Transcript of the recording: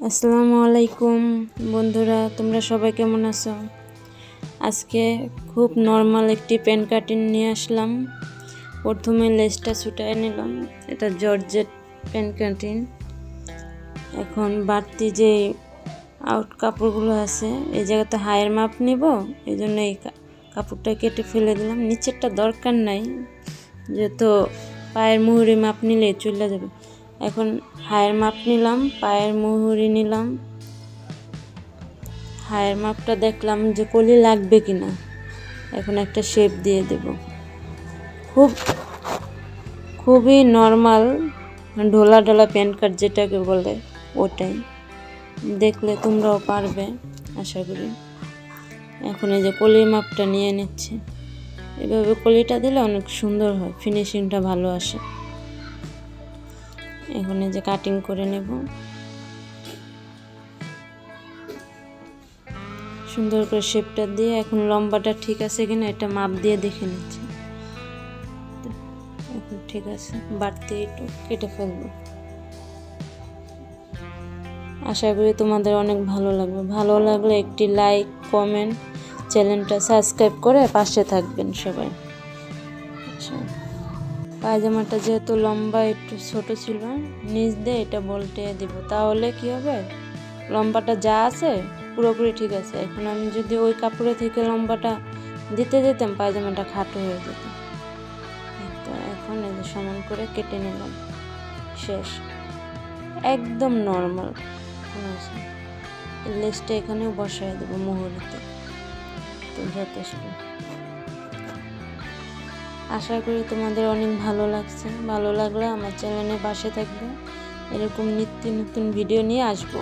আসসালামু আলাইকুম বন্ধুরা, তোমরা সবাই কেমন আছো? আজকে খুব নর্মাল একটি পেন কাটিং নিয়ে আসলাম। প্রথমে লেসটা ছুটায় নিলাম, এটা জর্জেট পেন কাটিং। এখন বাড়তি যে আউট কাপড়গুলো আছে এই জায়গাতে হায়ের মাপ নিব, এই জন্য এই কাপড়টা কেটে ফেলে দিলাম। নিচেরটা দরকার নাই, যেহেতু পায়ের মুহুরি মাপ নিলে চলে যাবে। এখন হায়ের মাপ নিলাম, পায়ের মুহুরি নিলাম। হায়ের মাপটা দেখলাম যে কলি লাগবে কিনা, এখন একটা শেপ দিয়ে দেব। খুবই নর্মাল ঢোলা ঢোলা প্যান্ট কাট যেটাকে বলে, ওটাই। দেখলে তোমরাও পারবে আশা করি। এখন এই যে কলির মাপটা নিয়ে নিচ্ছি। এভাবে কলিটা দিলে অনেক সুন্দর হয়, ফিনিশিংটা ভালো আসে। এখন এই যে কাটিং করে নেব। সুন্দর করে শেপটা দিয়ে এখন লম্বাটা ঠিক আছে কিনা এটা মাপ দিয়ে দেখে নিচ্ছি। এখন ঠিক আছে, বাড়তি একটু কেটে ফেলবো। আশা করি তোমাদের অনেক ভালো লাগবে। ভালো লাগলে একটি লাইক, কমেন্ট, চ্যানেলটা সাবস্ক্রাইব করে পাশে থাকবেন সবাই। পায়জামাটা যেহেতু লম্বা একটু ছোট ছিল, নিচ দিয়ে এটা বলটে দিব, তাহলে কি হবে, লম্বাটা যা আছে পুরোপুরি ঠিক আছে। এখন আমি যদি ওই কাপড়ে থেকে লম্বাটা দিতে যেতাম, পায়জামাটা খাটো হয়ে যেত। তো এখন এই যে সমান করে কেটে নিলাম, শেষ। একদম নর্মাল। লেসটা এখানেও বসায় দেবো মুহুরিতে, তো যথেষ্ট। আশা করি তোমাদের অনেক ভালো লাগছে। ভালো লাগলে আমার চ্যানেলের পাশে থাকবে, এরকম নিত্য নতুন ভিডিও নিয়ে আসবো।